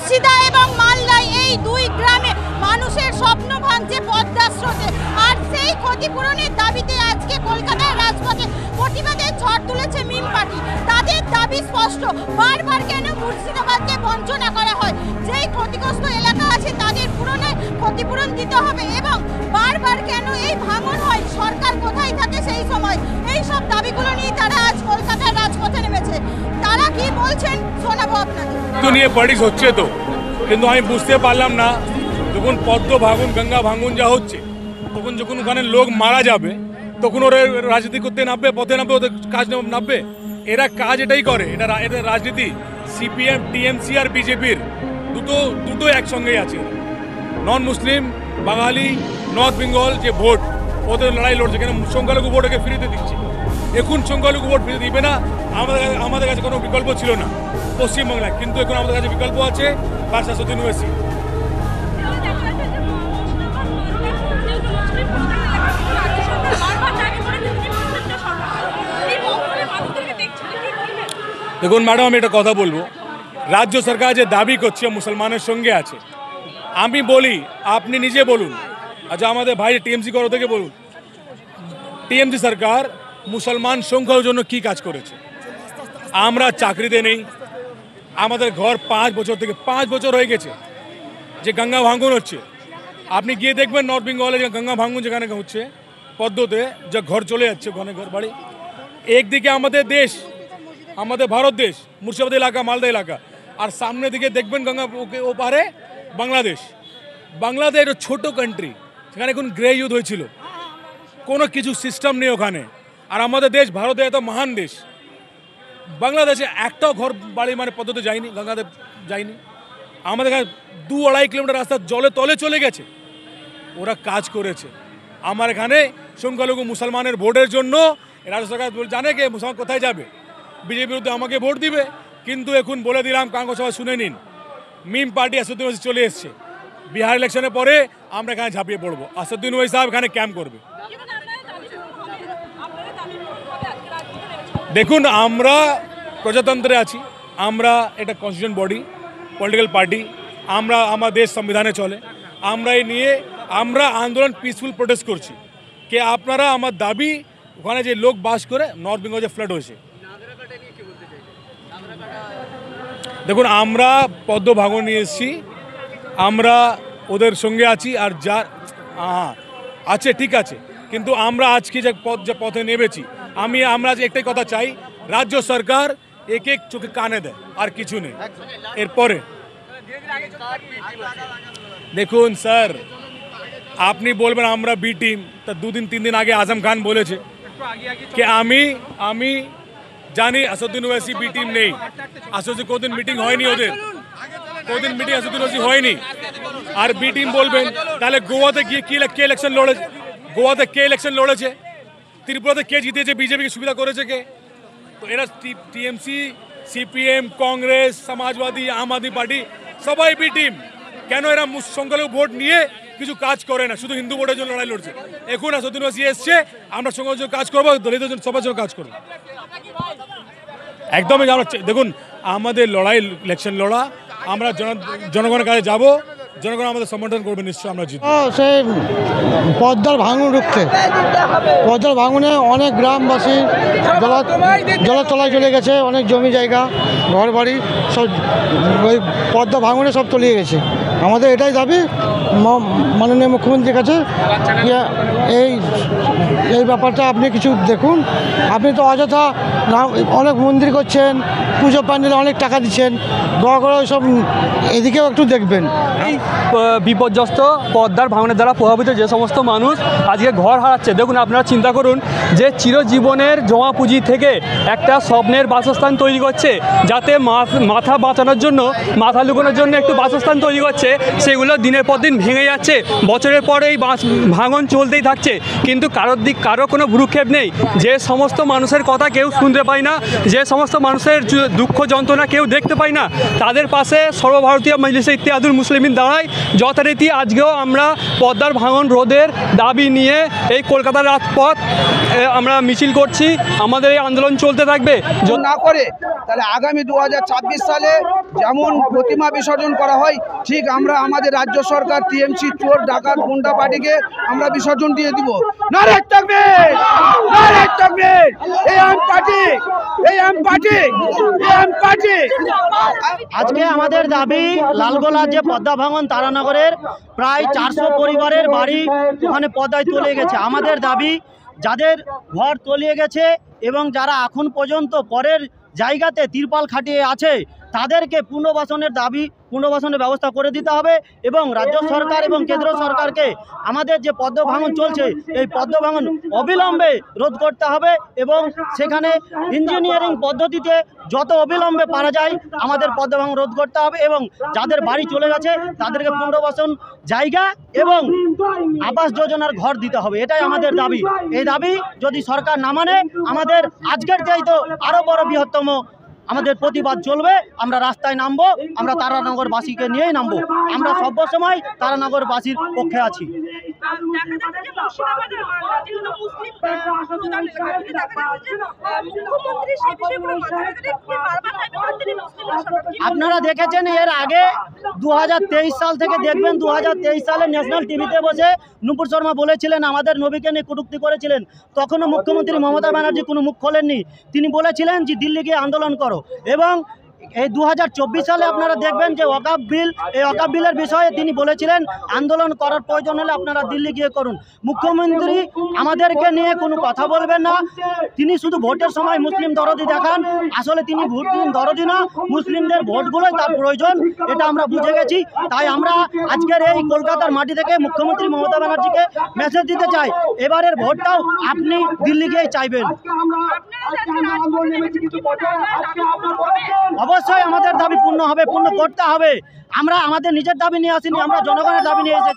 মুর্শিদা এবং মালদায় এই দুই গ্রামে মানুষের স্বপ্ন ভাঙছে পদ্মা স্রোতে। আর সেই ক্ষতিপূরণের দাবিতে আজকে কলকাতার রাজপথে প্রতিবাদের ঝড় তুলেছে মিম পার্টি। তাদের দাবি স্পষ্ট, বারবার কেন মুর্শিদাবাদকে বঞ্চনা করা হয়? যেই ক্ষতিগ্রস্ত এলাকা আছে তাদের ক্ষতিপূরণ দিতে হবে এবং বারবার কেন এই ভাঙন হয়, সরকার কোথায় থাকে সেই সময়? এই সব দাবিগুলো নিয়ে তারা আজ কলকাতার রাজপথে নেমেছে। তারা কি বলছেন শোনাবো আপনাদের। তো নিয়ে পলিটিক্স হচ্ছে তো, কিন্তু আমি বুঝতে পারলাম না যখন পদ্ম ভাঙন গঙ্গা ভাঙন যা হচ্ছে, তখন যখন ওখানে লোক মারা যাবে তখন ওরা রাজনীতি করতে নামবে, পথে নামবে, ওদের কাজ নামবে। এরা কাজ এটাই করে, এটা রাজনীতি। সিপিএম, টিএমসি আর বিজেপির দুটো একসঙ্গেই আছে। নন মুসলিম, বাঙালি, নর্থ বেঙ্গল যে ভোট, ওদের লড়াই লড়ছে। কেন সংখ্যালঘু ভোট ওকে ফিরিতে দিচ্ছে। এখন সংখ্যালঘু ভোট ফিরে দিবে না। আমাদের কাছে কোনো বিকল্প ছিল না পশ্চিমবাংলায়, কিন্তু এখন আমাদের কাছে বিকল্প আছে বাদশাহ সৌদিন ওয়েসি। দেখুন ম্যাডাম, আমি একটা কথা বলবো, রাজ্য সরকার যে দাবি করছে মুসলমানের সঙ্গে আছে, আমি বলি আপনি নিজে বলুন। আচ্ছা, আমাদের ভাই টিএমসি করো থেকে বলুন, টিএমসি সরকার মুসলমান সংখ্যার জন্য কি কাজ করেছে? আমরা চাকরিতে নেই, আমাদের ঘর 5 বছর থেকে 5 বছর হয়ে গেছে যে গঙ্গা ভাঙন হচ্ছে। আপনি গিয়ে দেখবেন নর্থ বেঙ্গলে যে গঙ্গা ভাঙন যেখানে হচ্ছে পদ্মতে, যে ঘর চলে যাচ্ছে, ঘর বাড়ি। একদিকে আমাদের দেশ, আমাদের ভারত দেশ, মুর্শিদাবাদ এলাকা, মালদা এলাকা, আর সামনে দিকে দেখবেন গঙ্গা ওপারে বাংলাদেশ। বাংলাদেশ ছোট কান্ট্রি, সেখানে এখন গ্রে যুদ্ধ হয়েছিল, কোনো কিছু সিস্টেম নেই ওখানে। আর আমাদের দেশ ভারতে এত মহান দেশ, বাংলাদেশে একটাও ঘর বাড়ি মানে পদ্ধতি যায়নি, গঙ্গাদেব যায়নি। আমাদের এখানে 2-2.5 কিলোমিটার রাস্তা জলে তলে চলে গেছে। ওরা কাজ করেছে। আমার এখানে সংখ্যালঘু মুসলমানের ভোটের জন্য রাজ্য সরকার জানে কে মুসলমান কোথায় যাবে, বিজেপির বিরুদ্ধে আমাকে ভোট দিবে। কিন্তু এখন বলে দিলাম, কাঙ্গো সবাই শুনে নিন, মিম পার্টি আসাদুদ্দিন ওয়াইসি চলে এসছে। বিহার ইলেকশনের পরে আমরা এখানে ঝাঁপিয়ে পড়বো। আসাদুদ্দিন ওয়াইসি সাহেব এখানে ক্যাম্প করবে। দেখুন, আমরা প্রজাতন্ত্রে আছি, আমরা এটা কনস্টিটিউশন বডি, পলিটিক্যাল পার্টি, আমরা আমার দেশ সংবিধানে চলে। আমরা এই নিয়ে আমরা আন্দোলন পিসফুল প্রোটেস্ট করছি যে আপনারা আমার দাবি, ওখানে যে লোক বাস করে নর্থ বেঙ্গল যে ফ্লাড হয়েছে। দেখুন, আমরা পদ্ম ভাঙন নিয়ে এসেছি, আমরা ওদের সঙ্গে আছি। আর যার আছে ঠিক আছে, কিন্তু আমরা আজকে যে পথে নেমেছি, আমরা আজ একটাই কথা চাই, রাজ্য সরকার এক চোখে কানে দেয়, আর কিছু নেই। এরপরে দেখুন স্যার, আপনি বলবেন আমরা বি টিম, তা 2-3 দিন আগে আজম খান বলেছে कि আমি জানি আসাদুদ্দিন ওয়াইসি বি টিম নেই। আসাদুদ্দিন কোনদিন মিটিং হয়নি, ওদের কোনদিন মিটিং আসাদুদ্দিন ওয়াইসি হয়নি। আর বি টিম বলবেন, তাহলে গোয়াতে গিয়ে কে ইলেকশন লড়েছে? গোয়াতে কে ইলেকশন লড়েছে? ত্রিপুরাতে কে জিতেছে? বিজেপিকে সুবিধা করেছে কে? তো এরা টিএমসি, সিপিএম, কংগ্রেস, সমাজবাদী, আম আদমি পার্টি সবাই বি টিম। কেন এরা সংখ্যালঘু ভোট নিয়ে কিছু কাজ করে না, শুধু হিন্দু ভোটের জন্য লড়াই লড়ছে? এখন আসাদুদ্দিন ওয়াইসি এসছে, আমরা সংখ্যালঘুর জন্য কাজ করবো, দলিতদের জন্য, সবার জন্য কাজ করবো। একদমই আমরা দেখুন, আমাদের লড়াই ইলেকশন লড়া, আমরা জনগণের কাছে যাব, জনগণ আমাদের সমর্থন করবে, নিশ্চয়ই আমরা জিতব। সেই পদ্মার ভাঙন রুখতে, পদ্মার ভাঙনে অনেক গ্রামবাসী জলতলায় চলে গেছে, অনেক জমি জায়গা, ঘর বাড়ি সব ওই পদ্মা ভাঙনে সব তলিয়ে গেছে। আমাদের এটাই দাবি মাননীয় মুখ্যমন্ত্রীর কাছে, এই ব্যাপারটা আপনি কিছু দেখুন। আপনি তো অযথা অনেক মন্দির করছেন, পুজো প্যান্ডেলে অনেক টাকা দিচ্ছেন, দয়া করে ওইসব এদিকেও একটু দেখবেন। এই বিপর্যস্ত পদ্মার ভাঙনের দ্বারা প্রভাবিত যে সমস্ত মানুষ আজকে ঘর হারাচ্ছে, দেখুন আপনারা চিন্তা করুন যে চিরজীবনের জমা পুঁজি থেকে একটা স্বপ্নের বাসস্থান তৈরি করছে, যাতে মাথা বাঁচানোর জন্য, মাথা লুকানোর জন্য একটু বাসস্থান তৈরি করছে, সেগুলো দিনের পর দিন ভেঙে যাচ্ছে। বছরের পর এই ভাঙন চলতেই থাকছে, কিন্তু কারো কোনো ভ্রুক্ষেপ নেই। যে সমস্ত মানুষের কথা কেউ শুনতে পায় না, যে সমস্ত মানুষের দুঃখ যন্ত্রণা কেউ দেখতে পায় না, তাদের পাশে সর্বভারতীয় মজলিসে ইত্তেহাদুল মুসলিমিন দাঁড়ায়। যথারীতি আজকেও আমরা পদ্মার ভাঙন রোধের দাবি নিয়ে এই কলকাতার রাজপথ আমরা মিছিল করছি, আমাদের এই আন্দোলন চলতে থাকবে। না করে তাহলে আগামী 2026 সালে যেমন প্রতিমা বিসর্জন করা হয়, ঠিক আমরা আমাদের রাজ্য সরকার টিএমসি চোর ডাকাত গুন্ডা পার্টিকে আমরা বিসর্জন দিয়ে দিব। নারে তাকবীর, নারে তাকবীর, এই আম পার্টি, এই আম পার্টি, এই আম পার্টি। আজকে আমাদের দাবি লালগোলা যে পদ্মা ভাঙন তারানগরের প্রায় 400 পরিবারের বাড়ি ওখানে পদ্মায় তলিয়ে গেছে। আমাদের দাবি যাদের ঘর তলিয়ে গেছে এবং যারা এখন পর্যন্ত পরের জায়গাতে তিরপাল খাটিয়ে আছে তাদেরকে পুনর্বাসনের ব্যবস্থা করে দিতে হবে এবং রাজ্য সরকার এবং কেন্দ্র সরকারকে আমাদের যে পদ্মা ভাঙন চলছে এই পদ্মা ভাঙন অবিলম্বে রোধ করতে হবে এবং সেখানে ইঞ্জিনিয়ারিং পদ্ধতিতে যত অবিলম্বে পারা যায় আমাদের পদ্মা ভাঙন রোধ করতে হবে এবং যাদের বাড়ি চলে গেছে তাদেরকে পুনর্বাসন জায়গা এবং আবাস যোজনার ঘর দিতে হবে। এটাই আমাদের দাবি। এই দাবি যদি সরকার না মানে আমাদের আজকের চাইতে আরও বড় বৃহত্তম আমাদের প্রতিবাদ চলবে। আমরা রাস্তায় নামবো, আমরা তারানগরবাসীকে নিয়েই নামবো। আমরা সর্বসময় তারানগরবাসীর পক্ষে আছি। আপনারা দেখেছেন এর আগে 2023 সাল থেকে দেখবেন 2023 সালে ন্যাশনাল টিভিতে বসে নুপুর শর্মা বলেছিলেন আমাদের নবীকে নিয়ে কটূক্তি করেছিলেন। তখনও মুখ্যমন্ত্রী মমতা ব্যানার্জি কোনো মুখ খোলেননি। তিনি বলেছিলেন যে দিল্লি গিয়ে আন্দোলন করো এবং এই 2024 সালে আপনারা দেখবেন যে ওয়াকফ বিল, এই ওয়াকফ বিলের বিষয়ে তিনি বলেছিলেন আন্দোলন করার প্রয়োজন হলে আপনারা দিল্লি গিয়ে করুন। মুখ্যমন্ত্রী আমাদেরকে নিয়ে কোনো কথা বলবেন না, তিনি শুধু ভোটের সময় মুসলিম দরদি দেখান। আসলে তিনি মুসলিম দরদি না, মুসলিমদের ভোটগুলোই তার প্রয়োজন, এটা আমরা বুঝে গেছি। তাই আমরা আজকের এই কলকাতার মাটি থেকে মুখ্যমন্ত্রী মমতা ব্যানার্জিকে মেসেজ দিতে চাই, এবারের ভোটটাও আপনি দিল্লি গিয়ে চাইবেন। অবশ্যই আমাদের দাবি পূর্ণ হবে, পূর্ণ করতে হবে। আমরা আমাদের নিজের দাবি নিয়ে আসিনি, আমরা জনগণের দাবি নিয়ে এসেছি।